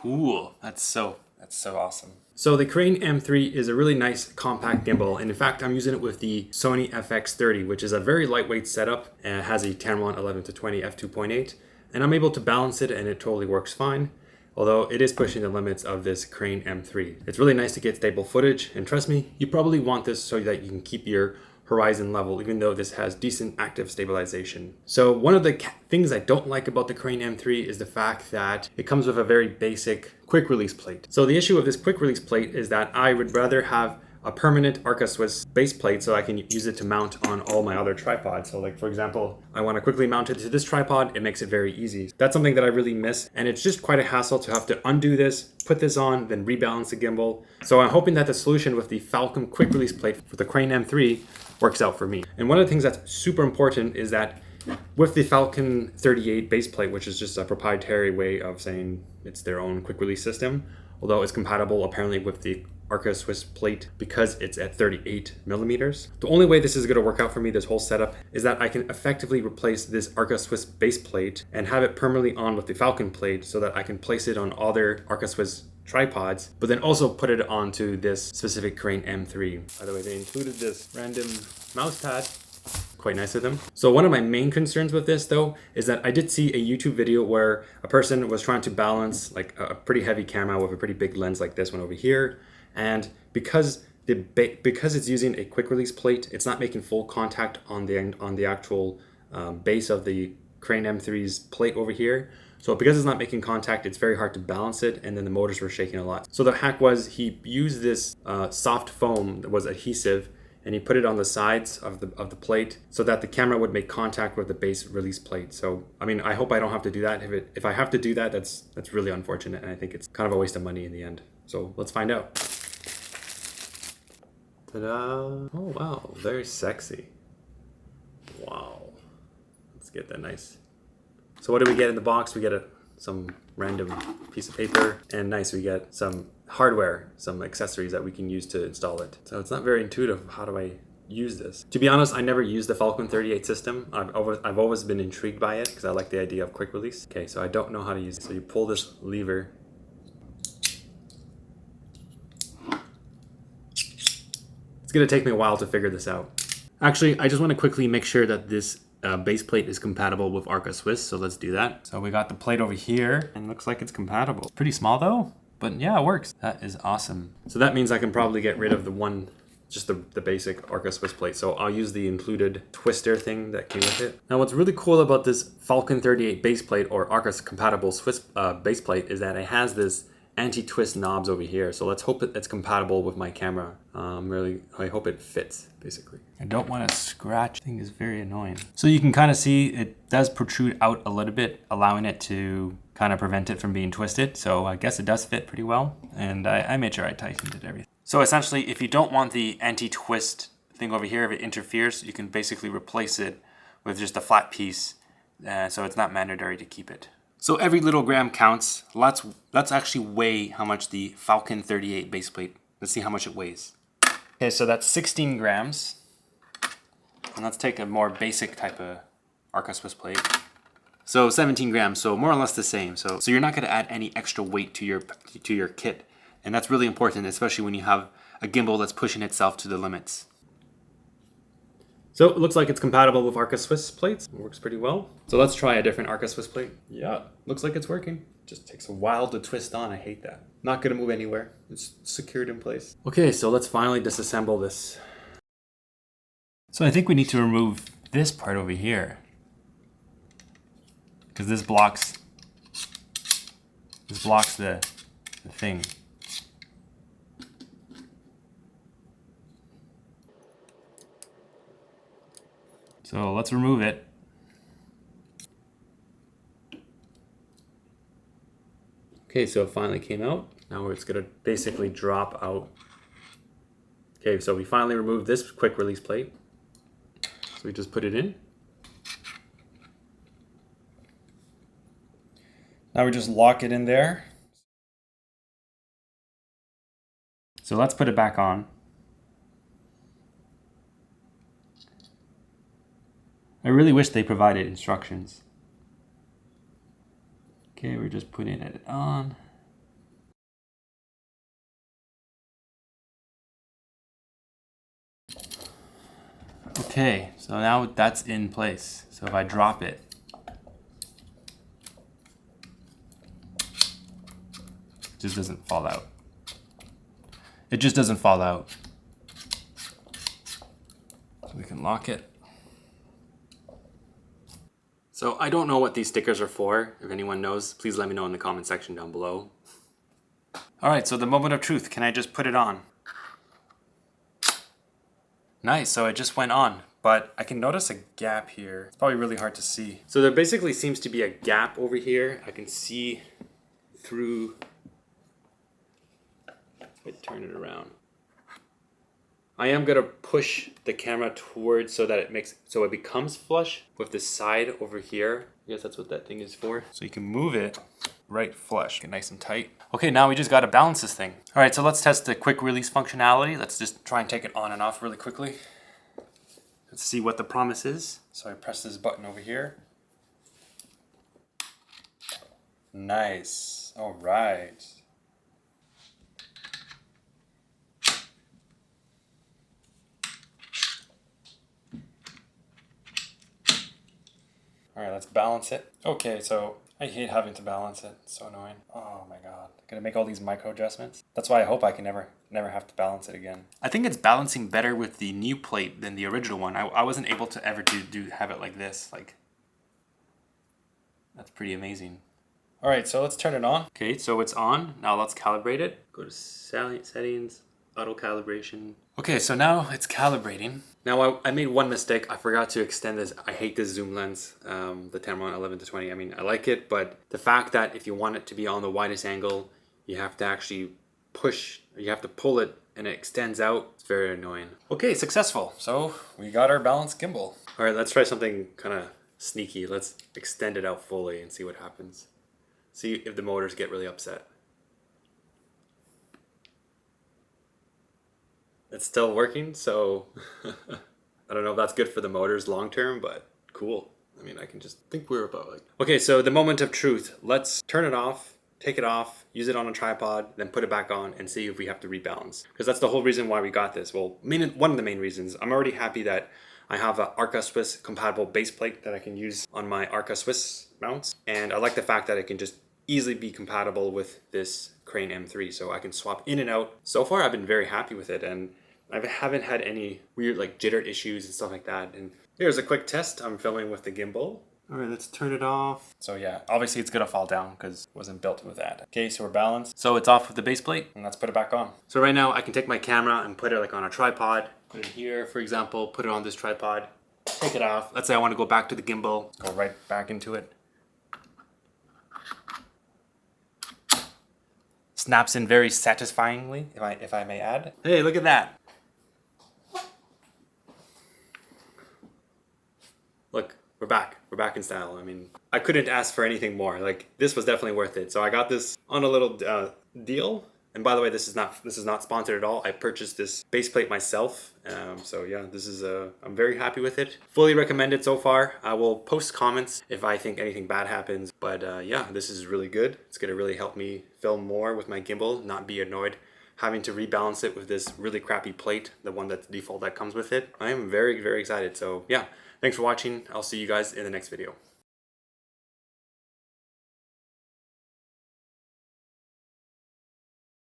cool. That's so awesome. So the Crane M3 is a really nice compact gimbal, and in fact I'm using it with the Sony FX30, which is a very lightweight setup and it has a Tamron 11-20 f2.8, and I'm able to balance it and it totally works fine, although it is pushing the limits of this Crane M3. It's really nice to get stable footage, and trust me, you probably want this so that you can keep your horizon level, even though this has decent active stabilization. So one of the things I don't like about the Crane M3 is the fact that it comes with a very basic quick release plate. So the issue of this quick release plate is that I would rather have a permanent Arca Swiss base plate so I can use it to mount on all my other tripods. So like, for example, I want to quickly mount it to this tripod, it makes it very easy. That's something that I really miss, and it's just quite a hassle to have to undo this, put this on, then rebalance the gimbal. So I'm hoping that the solution with the Falcam quick release plate for the Crane M3 works out for me. And one of the things that's super important is that with the Falcon 38 base plate, which is just a proprietary way of saying it's their own quick release system, although it's compatible apparently with the Arca Swiss plate because it's at 38 millimeters. The only way this is going to work out for me, this whole setup, is that I can effectively replace this Arca Swiss base plate and have it permanently on with the Falcon plate so that I can place it on other Arca Swiss tripods, but then also put it onto this specific Crane M3. By the way, they included this random mouse pad. Quite nice of them. So one of my main concerns with this though is that I did see a YouTube video where a person was trying to balance like a pretty heavy camera with a pretty big lens like this one over here, and because it's using a quick release plate, it's not making full contact on the actual base of the Crane M3's plate over here. So because it's not making contact, it's very hard to balance it, and then the motors were shaking a lot. So the hack was he used this soft foam that was adhesive, and he put it on the sides of the plate so that the camera would make contact with the base release plate. So I mean, I hope I don't have to do that. If I have to do that, that's really unfortunate, and I think it's kind of a waste of money in the end. So let's find out. Ta-da! Oh wow, very sexy. Wow. Let's get that nice. So what do we get in the box? We get some random piece of paper, and nice, we get some hardware, some accessories that we can use to install it. So it's not very intuitive. How do I use this? To be honest, I never used the Falcon 38 system. I've always been intrigued by it because I like the idea of quick release. Okay, so I don't know how to use it. So you pull this lever. It's gonna take me a while to figure this out. Actually, I just want to quickly make sure that this base plate is compatible with Arca Swiss, so let's do that. So we got the plate over here, and looks like it's compatible. Pretty small though, but yeah, it works. That is awesome. So that means I can probably get rid of just the basic Arca Swiss plate. So I'll use the included twister thing that came with it. Now what's really cool about this Falcon 38 base plate or Arca compatible Swiss base plate is that it has this anti-twist knobs over here. So let's hope it's compatible with my camera. I hope it fits, basically. I don't want to scratch. I think it's very annoying. So you can kind of see it does protrude out a little bit, allowing it to kind of prevent it from being twisted. So I guess it does fit pretty well. And I made sure I tightened it everything. So essentially, if you don't want the anti-twist thing over here, if it interferes, you can basically replace it with just a flat piece. So it's not mandatory to keep it. So every little gram counts. Let's actually weigh how much the Falcon 38 base plate. Let's see how much it weighs. Okay, so that's 16 grams. And let's take a more basic type of Arca Swiss plate. So 17 grams, so more or less the same. So you're not going to add any extra weight to your kit, and that's really important, especially when you have a gimbal that's pushing itself to the limits. So it looks like it's compatible with Arca Swiss plates. It works pretty well. So let's try a different Arca Swiss plate. Yeah, looks like it's working. Just takes a while to twist on. I hate that. Not gonna move anywhere. It's secured in place. Okay, so let's finally disassemble this. So I think we need to remove this part over here, because this blocks the thing. So let's remove it. Okay, so it finally came out. Now it's gonna basically drop out. Okay, so we finally removed this quick release plate. So we just put it in. Now we just lock it in there. So let's put it back on. I really wish they provided instructions. Okay, we're just putting it on. Okay, so now that's in place. So if I drop it, it just doesn't fall out. It just doesn't fall out. So we can lock it. So I don't know what these stickers are for. If anyone knows, please let me know in the comment section down below. All right, so the moment of truth. Can I just put it on? Nice, so it just went on, but I can notice a gap here. It's probably really hard to see. So there basically seems to be a gap over here. I can see through. Wait, turn it around. I am gonna push the camera towards so that it becomes flush with the side over here. I guess that's what that thing is for. So you can move it right flush, get nice and tight. Okay, now we just gotta balance this thing. All right, so let's test the quick release functionality. Let's just try and take it on and off really quickly. Let's see what the promise is. So I press this button over here. Nice, all right. All right, let's balance it. Okay, so I hate having to balance it. It's so annoying. Oh my God, I'm gonna make all these micro adjustments. That's why I hope I can never have to balance it again. I think it's balancing better with the new plate than the original one. I wasn't able to ever have it like this. Like, that's pretty amazing. All right, so let's turn it on. Okay, so it's on. Now let's calibrate it. Go to settings, auto calibration. Okay, so now it's calibrating. Now I made one mistake. I forgot to extend this. I hate this zoom lens, the Tamron 11-20. I mean, I like it, but the fact that if you want it to be on the widest angle, you have to actually pull it and it extends out. It's very annoying. Okay, successful. So we got our balanced gimbal. All right, let's try something kind of sneaky. Let's extend it out fully and see what happens. See if the motors get really upset. It's still working, so I don't know if that's good for the motors long term, but cool. I mean, I can just think we're about like... Okay, so the moment of truth. Let's turn it off, take it off, use it on a tripod, then put it back on and see if we have to rebalance. Because that's the whole reason why we got this. Well, one of the main reasons. I'm already happy that I have an Arca Swiss compatible base plate that I can use on my Arca Swiss mounts. And I like the fact that it can just easily be compatible with this Crane M3, so I can swap in and out. So far, I've been very happy with it, and I haven't had any weird like jitter issues and stuff like that. And here's a quick test. I'm filming with the gimbal. All right, let's turn it off. So yeah, obviously it's gonna fall down because it wasn't built with that. Okay, so we're balanced. So it's off with the base plate, and let's put it back on. So right now I can take my camera and put it like on a tripod. Put it here, for example, put it on this tripod, take it off. Let's say I want to go back to the gimbal, go right back into it. Snaps in very satisfyingly, if I may add. Hey, look at that. Look, we're back. We're back in style. I mean, I couldn't ask for anything more. Like, this was definitely worth it. So I got this on a little deal. And by the way, this is not sponsored at all. I purchased this base plate myself. So yeah, this is I'm very happy with it. Fully recommend it so far. I will post comments if I think anything bad happens. But yeah, this is really good. It's gonna really help me film more with my gimbal, not be annoyed having to rebalance it with this really crappy plate, the one that's default that comes with it. I am very, very excited. So yeah, thanks for watching. I'll see you guys in the next video.